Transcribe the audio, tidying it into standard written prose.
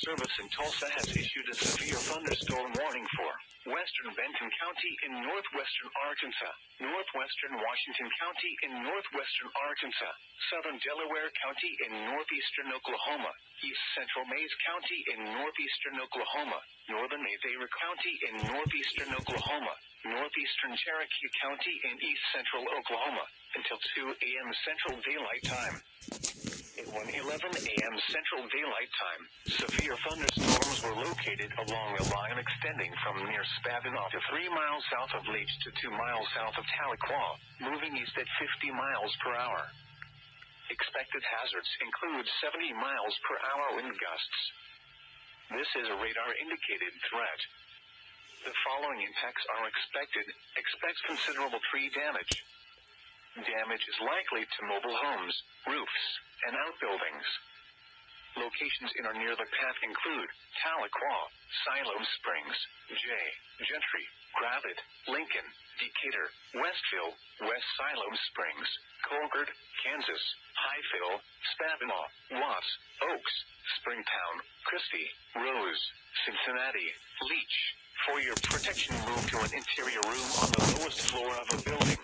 Service in Tulsa has issued a severe thunderstorm warning for western Benton County in northwestern Arkansas, northwestern Washington County in northwestern Arkansas, southern Delaware County in northeastern Oklahoma, east central Mays County in northeastern Oklahoma, northern Adair County in northeastern Oklahoma, northeastern Cherokee County in east central Oklahoma, until 2 a.m. Central Daylight Time. At 1:11 a.m. Central Daylight Time, severe thunderstorms were located along a line extending from near Spavinaw to 3 miles south of Leach to 2 miles south of Tahlequah, moving east at 50 miles per hour. Expected hazards include 70 miles per hour wind gusts. This is a radar-indicated threat. The following impacts are expected. Expect considerable tree damage. Damage is likely to mobile homes, roofs, and outbuildings. Locations in or near the path include Tahlequah, Siloam Springs, Gentry, Gravette, Lincoln, Decatur, Westville, West Siloam Springs, Colgard, Kansas, Highville, Spavinaw, Watts, Oaks, Springtown, Christie, Rose, Cincinnati, Leach. For your protection, move to an interior room on the lowest floor of a building.